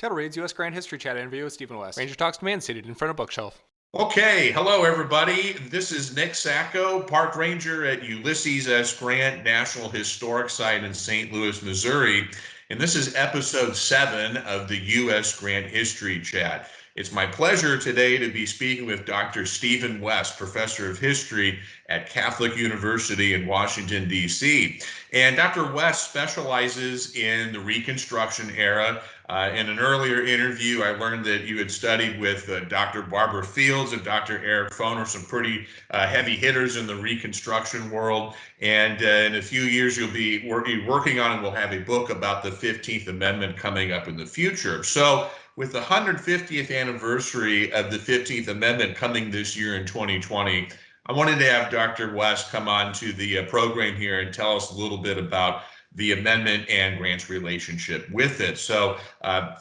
Title reads U.S. Grant History Chat interview with Stephen West. Ranger talks to man seated in front of bookshelf. Okay, hello everybody. This is Nick Sacco, Park Ranger at Ulysses S. Grant National Historic Site in St. Louis, Missouri. And this is episode 7 of the U.S. Grant History Chat. It's my pleasure today to be speaking with Dr. Stephen West, Professor of History at Catholic University in Washington, D.C. And Dr. West specializes in the Reconstruction era. In an earlier interview, I learned that you had studied with Dr. Barbara Fields and Dr. Eric Foner, some pretty heavy hitters in the Reconstruction world. And in a few years, you'll be working on and we'll have a book about the 15th Amendment coming up in the future. So with the 150th anniversary of the 15th Amendment coming this year in 2020, I wanted to have Dr. West come on to the program here and tell us a little bit about the amendment and Grant's relationship with it. So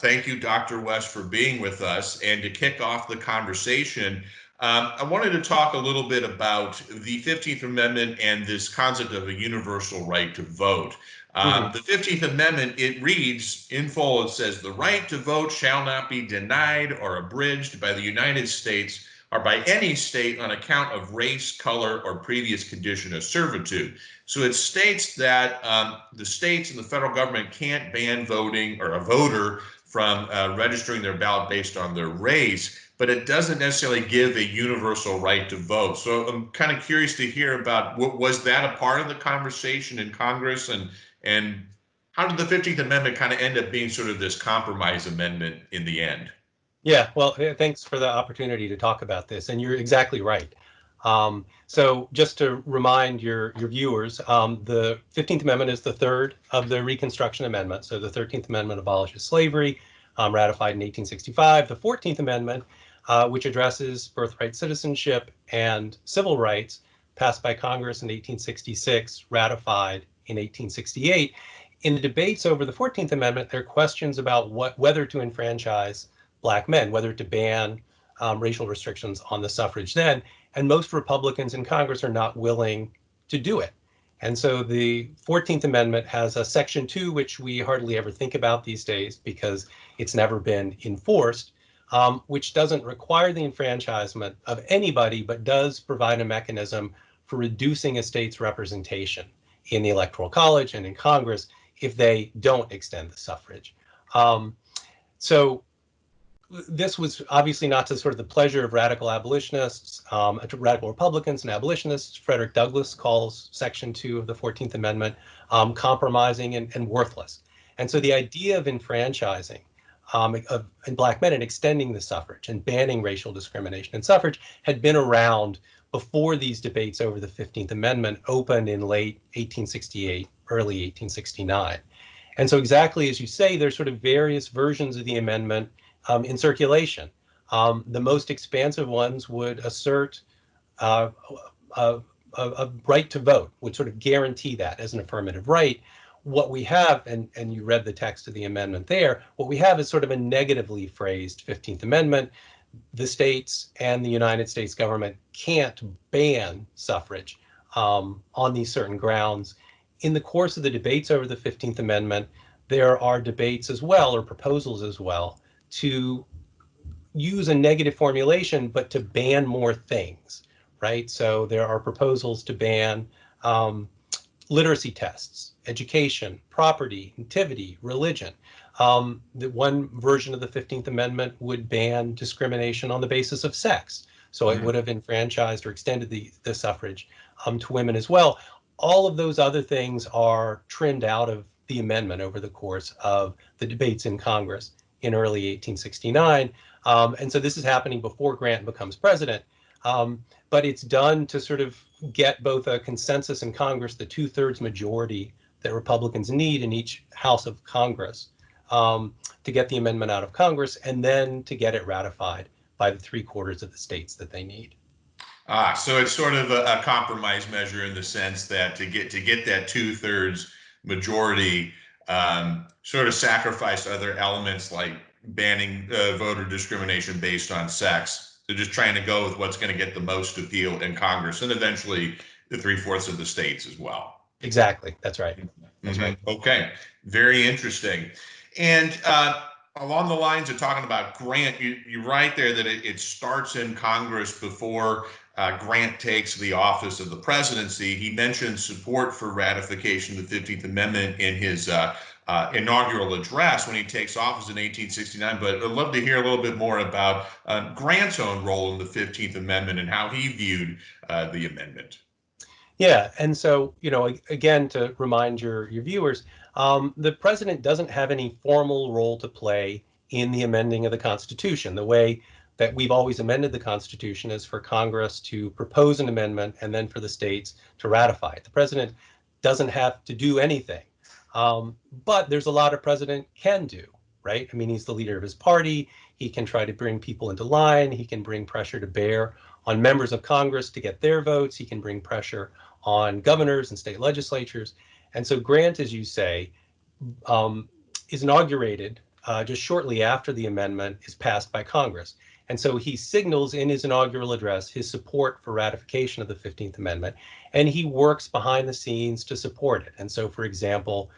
thank you, Dr. West, for being with us. And to kick off the conversation, I wanted to talk a little bit about the 15th Amendment and this concept of a universal right to vote. The 15th Amendment, it reads in full, it says, "The right to vote shall not be denied or abridged by the United States or by any state on account of race, color, or previous condition of servitude." So it states that the states and the federal government can't ban voting or a voter from registering their ballot based on their race, but it doesn't necessarily give a universal right to vote. So I'm kind of curious to hear about, was that a part of the conversation in Congress, and how did the 15th Amendment kind of end up being sort of this compromise amendment in the end? Yeah, well, thanks for the opportunity to talk about this, and you're exactly right. So just to remind your viewers, the 15th Amendment is the third of the Reconstruction Amendment. So the 13th Amendment abolishes slavery, ratified in 1865. The 14th Amendment, which addresses birthright citizenship and civil rights, passed by Congress in 1866, ratified in 1868. In the debates over the 14th Amendment, there are questions about whether to enfranchise Black men, whether to ban racial restrictions on the suffrage then. And most Republicans in Congress are not willing to do it. And so the 14th Amendment has a Section 2, which we hardly ever think about these days because it's never been enforced, which doesn't require the enfranchisement of anybody, but does provide a mechanism for reducing a state's representation in the Electoral College and in Congress if they don't extend the suffrage. So this was obviously not to sort of the pleasure of radical abolitionists, radical Republicans and abolitionists. Frederick Douglass calls Section 2 of the 14th Amendment compromising and worthless. And so the idea of enfranchising in Black men and extending the suffrage and banning racial discrimination in suffrage had been around before these debates over the 15th Amendment opened in late 1868, early 1869. And so exactly as you say, there's sort of various versions of the amendment in circulation. The most expansive ones would assert a right to vote, would sort of guarantee that as an affirmative right. What we have, and you read the text of the amendment there, what we have is sort of a negatively phrased 15th Amendment. The states and the United States government can't ban suffrage on these certain grounds. In the course of the debates over the 15th Amendment, there are debates as well, or proposals as well, to use a negative formulation, but to ban more things, right? So there are proposals to ban literacy tests, education, property, nativity, religion. The one version of the 15th Amendment would ban discrimination on the basis of sex. So it would have enfranchised or extended the suffrage to women as well. All of those other things are trimmed out of the amendment over the course of the debates in Congress in early 1869. And so this is happening before Grant becomes president. But it's done to sort of get both a consensus in Congress, the 2/3 majority that Republicans need in each House of Congress, to get the amendment out of Congress, and then to get it ratified by the 3/4 of the states that they need. So it's sort of a compromise measure in the sense that to get that 2/3 majority, sort of sacrifice other elements like banning voter discrimination based on sex. They're just trying to go with what's going to get the most appeal in Congress and eventually the 3/4 of the states as well. Exactly. That's right. That's right. Okay. Very interesting. And along the lines of talking about Grant, you're right there that it starts in Congress before Grant takes the office of the presidency. He mentioned support for ratification of the 15th Amendment in his inaugural address when he takes office in 1869. But I'd love to hear a little bit more about Grant's own role in the 15th Amendment and how he viewed the amendment. Yeah, and so, again, to remind your viewers, the president doesn't have any formal role to play in the amending of the Constitution. The way that we've always amended the Constitution is for Congress to propose an amendment and then for the states to ratify it. The president doesn't have to do anything, but there's a lot a president can do, right? I mean, he's the leader of his party. He can try to bring people into line. He can bring pressure to bear on members of Congress to get their votes. He can bring pressure on governors and state legislatures. And so Grant, as you say, is inaugurated just shortly after the amendment is passed by Congress. And so he signals in his inaugural address his support for ratification of the 15th Amendment, and he works behind the scenes to support it. And so, for example,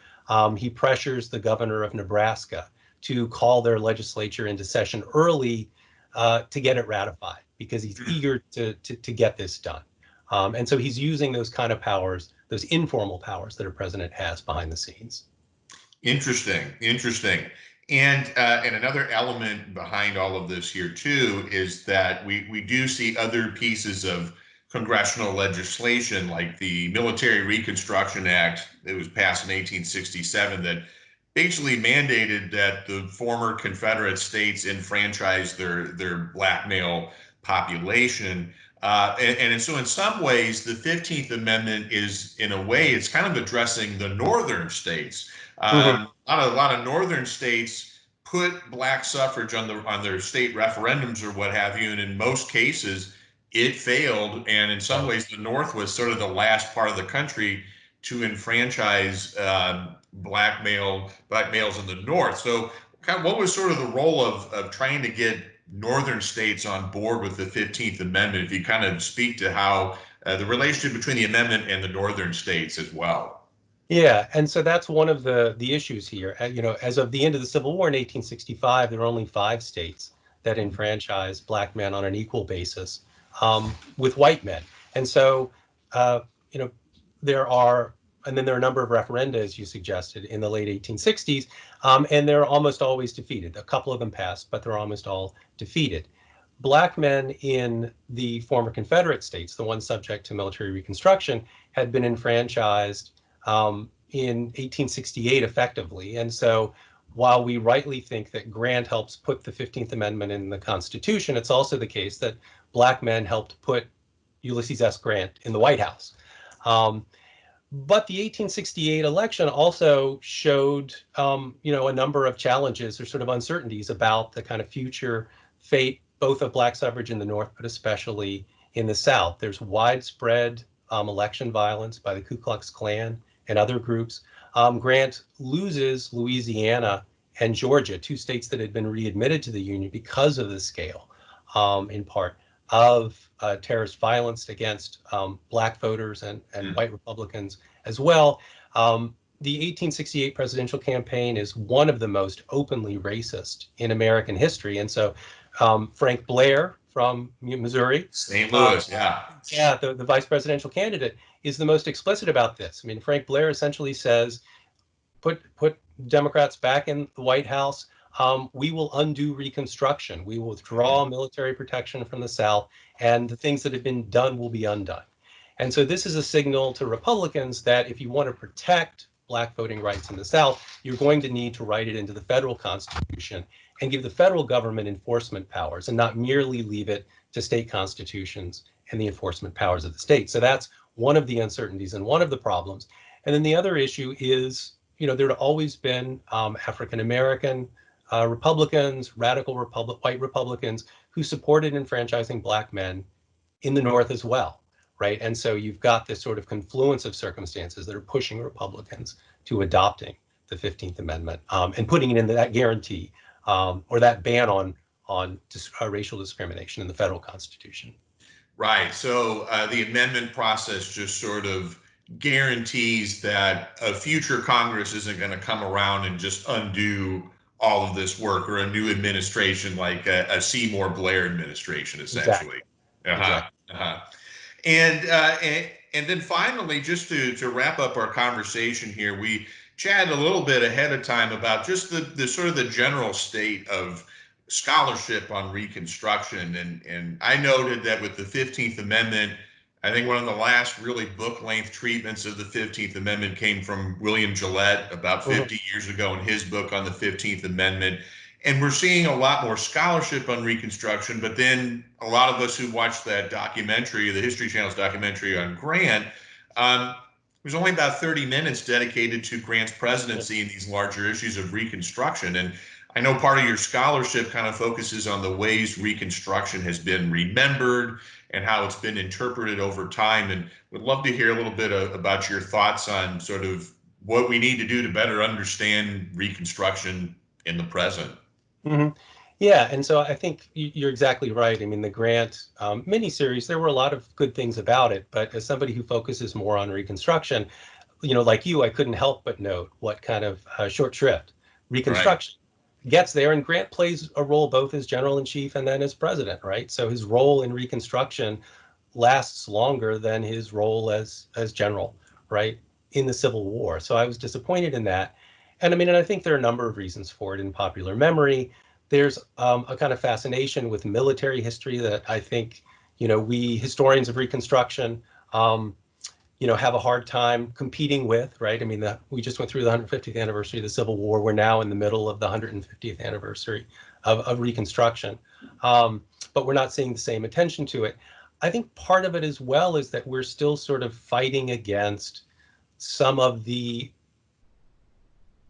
he pressures the governor of Nebraska to call their legislature into session early to get it ratified, because he's eager to get this done. And so he's using those kind of powers, those informal powers that a president has behind the scenes. Interesting, interesting. And another element behind all of this here too is that we do see other pieces of congressional legislation, like the Military Reconstruction Act that was passed in 1867, that basically mandated that the former Confederate states enfranchise their black male population. And so in some ways, the 15th Amendment is, in a way, it's kind of addressing the northern states. A lot of northern states put black suffrage on their state referendums or what have you, and in most cases, it failed. And in some ways, the North was sort of the last part of the country to enfranchise black males in the North. So, kind of, what was sort of the role of trying to get northern states on board with the 15th Amendment? If you kind of speak to how the relationship between the amendment and the northern states as well. Yeah, and so that's one of the issues here. As of the end of the Civil War in 1865, there were only 5 states that enfranchised black men on an equal basis with white men. And so, there are a number of referenda, as you suggested, in the late 1860s, and they're almost always defeated. A couple of them passed, but they're almost all defeated. Black men in the former Confederate states, the ones subject to military reconstruction, had been enfranchised in 1868 effectively. And so while we rightly think that Grant helps put the 15th Amendment in the Constitution, it's also the case that black men helped put Ulysses S. Grant in the White House. But the 1868 election also showed, a number of challenges or sort of uncertainties about the kind of future fate, both of black suffrage in the North, but especially in the South. There's widespread election violence by the Ku Klux Klan and other groups. Grant loses Louisiana and Georgia, 2 states that had been readmitted to the Union because of the scale, in part, of terrorist violence against black voters and white Republicans as well. The 1868 presidential campaign is one of the most openly racist in American history. And so Frank Blair from Missouri, St. Louis, the vice presidential candidate, is the most explicit about this. I mean, Frank Blair essentially says, put Democrats back in the White House. We will undo Reconstruction. We will withdraw military protection from the South, and the things that have been done will be undone. And so this is a signal to Republicans that if you want to protect black voting rights in the South, you're going to need to write it into the federal Constitution and give the federal government enforcement powers and not merely leave it to state constitutions and the enforcement powers of the state. So that's one of the uncertainties and one of the problems. And then the other issue is, there had always been African-American Republicans, radical white Republicans who supported enfranchising black men in the North as well, right? And so you've got this sort of confluence of circumstances that are pushing Republicans to adopting the 15th Amendment and putting it into that guarantee or that ban on racial discrimination in the federal Constitution. Right. So the amendment process just sort of guarantees that a future Congress isn't going to come around and just undo all of this work, or a new administration like a Seymour Blair administration, essentially. Exactly. Uh-huh. Exactly. Uh-huh. And then finally, just to wrap up our conversation here, we chatted a little bit ahead of time about just the sort of the general state of scholarship on Reconstruction. And I noted that with the 15th Amendment, I think one of the last really book-length treatments of the 15th Amendment came from William Gillette about 50 years ago in his book on the 15th Amendment. And we're seeing a lot more scholarship on Reconstruction, but then a lot of us who watched that documentary, the History Channel's documentary on Grant, there's only about 30 minutes dedicated to Grant's presidency and these larger issues of Reconstruction. And I know part of your scholarship kind of focuses on the ways Reconstruction has been remembered and how it's been interpreted over time. And would love to hear a little bit about your thoughts on sort of what we need to do to better understand Reconstruction in the present. Mm-hmm. Yeah, and so I think you're exactly right. I mean, the Grant miniseries, there were a lot of good things about it, but as somebody who focuses more on Reconstruction, like you, I couldn't help but note what kind of short shrift Right. Reconstruction gets there. And Grant plays a role both as general in chief and then as president, right? So his role in Reconstruction lasts longer than his role as general, right, in the Civil War. So I was disappointed in that. And I mean, and I think there are a number of reasons for it in popular memory. There's a kind of fascination with military history that I think, we historians of Reconstruction, have a hard time competing with, right? I mean, we just went through the 150th anniversary of the Civil War. We're now in the middle of the 150th anniversary of Reconstruction, but we're not seeing the same attention to it. I think part of it as well is that we're still sort of fighting against some of the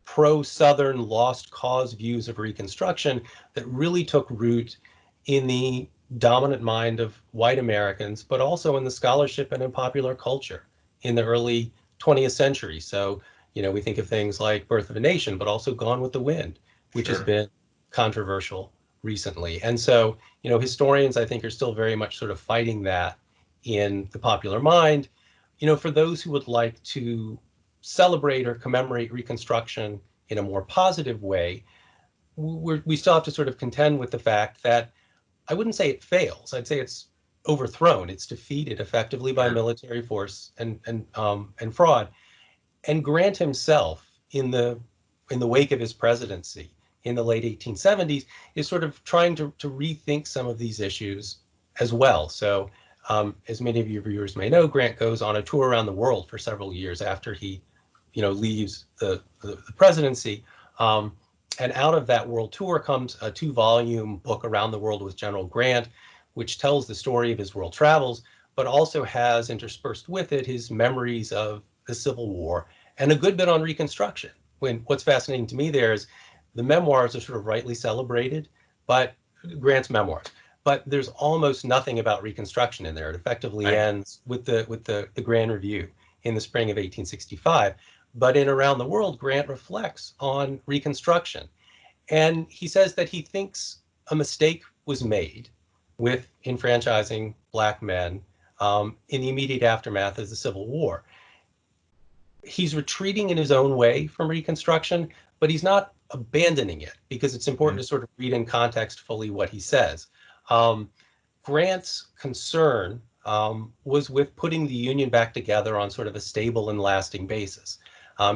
pro-Southern lost cause views of Reconstruction that really took root in the dominant mind of white Americans, but also in the scholarship and in popular culture in the early 20th century. So, we think of things like Birth of a Nation, but also Gone with the Wind, which has been controversial recently. And so, historians, I think, are still very much sort of fighting that in the popular mind. For those who would like to celebrate or commemorate Reconstruction in a more positive way, we still have to sort of contend with the fact that I wouldn't say it fails. I'd say it's overthrown. It's defeated effectively by military force and fraud. And Grant himself, in the wake of his presidency in the late 1870s, is sort of trying to rethink some of these issues as well. So, as many of your viewers may know, Grant goes on a tour around the world for several years after he, leaves the presidency. And out of that world tour comes a 2-volume book, Around the World with General Grant, which tells the story of his world travels, but also has interspersed with it his memories of the Civil War and a good bit on Reconstruction. What's fascinating to me there is the memoirs are sort of rightly celebrated, but Grant's memoirs, but there's almost nothing about Reconstruction in there. It effectively ends with the Grand Review in the spring of 1865. But in Around the World, Grant reflects on Reconstruction. And he says that he thinks a mistake was made with enfranchising Black men in the immediate aftermath of the Civil War. He's retreating in his own way from Reconstruction, but he's not abandoning it, because it's important to sort of read in context fully what he says. Grant's concern was with putting the Union back together on sort of a stable and lasting basis.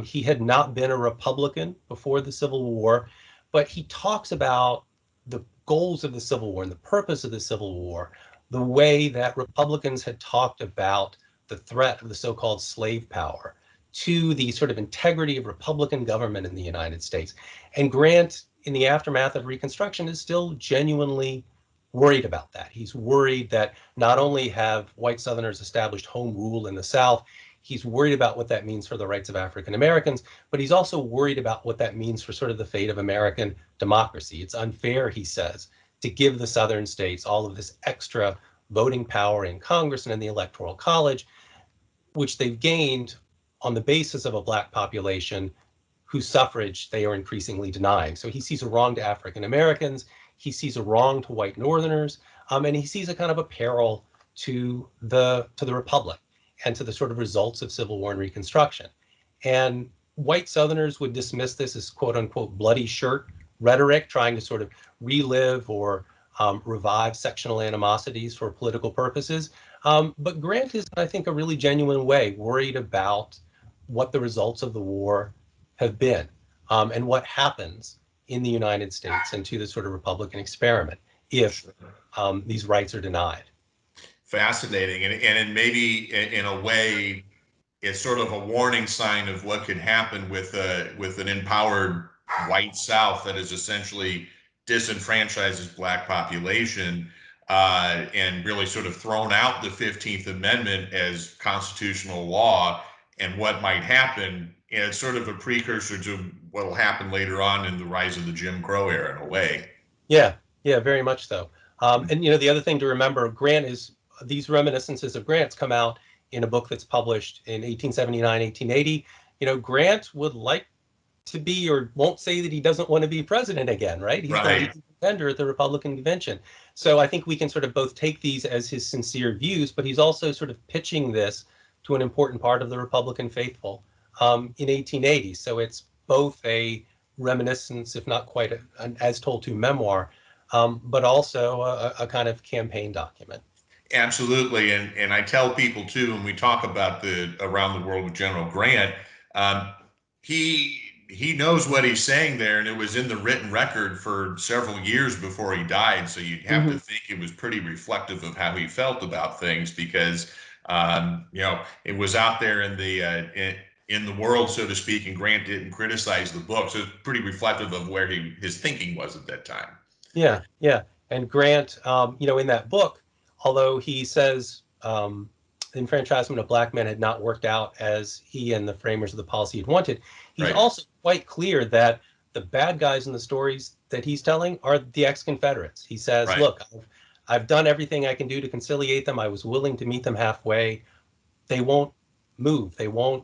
He had not been a Republican before the Civil War, but he talks about the goals of the Civil War and the purpose of the Civil War, the way that Republicans had talked about the threat of the so-called slave power to the sort of integrity of Republican government in the United States. And Grant, in the aftermath of Reconstruction, is still genuinely worried about that. He's worried that not only have white Southerners established home rule in the South, he's worried about what that means for the rights of African Americans, but he's also worried about what that means for sort of the fate of American democracy. It's unfair, he says, to give the Southern states all of this extra voting power in Congress and in the Electoral College, which they've gained on the basis of a Black population whose suffrage they are increasingly denying. So he sees a wrong to African Americans, he sees a wrong to white Northerners, and he sees a kind of a peril to the Republic and to the sort of results of Civil War and Reconstruction. And white Southerners would dismiss this as quote unquote bloody shirt rhetoric, trying to sort of relive or revive sectional animosities for political purposes. But Grant is, I think, a really genuine way worried about what the results of the war have been, and what happens in the United States and to the sort of Republican experiment if these rights are denied. Fascinating, and maybe in a way, it's sort of a warning sign of what could happen with an empowered white South that is essentially disenfranchises black population, and really sort of thrown out the 15th Amendment as constitutional law, and what might happen. And it's sort of a precursor to what will happen later on in the rise of the Jim Crow era, in a way. Yeah, yeah, very much so. And you know, the other thing to remember, Grant is these reminiscences of Grant's come out in a book that's published in 1879, 1880. You know, Grant would like to be, or won't say that he doesn't want to be president again, right? He's the leading contender at the Republican convention. So I think we can sort of both take these as his sincere views, but he's also sort of pitching this to an important part of the Republican faithful in 1880. So it's both a reminiscence, if not quite an as told to memoir, but also a kind of campaign document. Absolutely, and I tell people too, when we talk about the around the world with General Grant, he knows what he's saying there, and it was in the written record for several years before he died. So you'd have to think it was pretty reflective of how he felt about things, because you know, it was out there in the world, so to speak, and Grant didn't criticize the book, so it's pretty reflective of where his thinking was at that time. Yeah, yeah, and Grant, you know, in that book, although he says enfranchisement of black men had not worked out as he and the framers of the policy had wanted, he's also quite clear that the bad guys in the stories that he's telling are the ex-Confederates. He says, look, I've done everything I can do to conciliate them. I was willing to meet them halfway. They won't move. They won't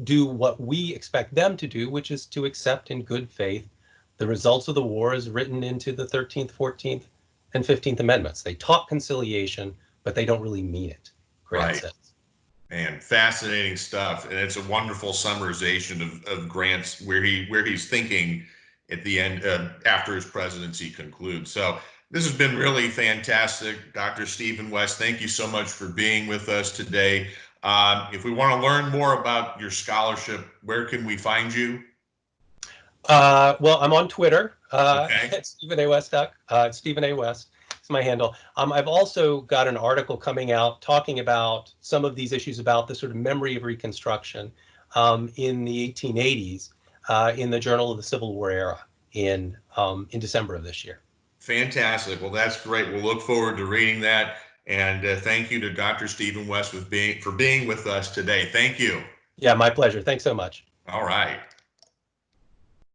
do what we expect them to do, which is to accept in good faith the results of the war as written into the 13th, 14th, and 15th Amendments. They talk conciliation, but they don't really mean it, Grant says. Man, fascinating stuff, and it's a wonderful summarization of Grant's where he's thinking at the end, after his presidency concludes. So this has been really fantastic, Dr. Stephen West. Thank you so much for being with us today. If we want to learn more about your scholarship, where can we find you? Well, I'm on Twitter. It's Stephen A. West. Stephen A. West. It's my handle. I've also got an article coming out talking about some of these issues about the sort of memory of Reconstruction in the 1880s in the Journal of the Civil War Era in December of this year. Fantastic. Well, that's great. We'll look forward to reading that. And thank you to Dr. Stephen West for being with us today. Thank you. Yeah, my pleasure. Thanks so much. All right.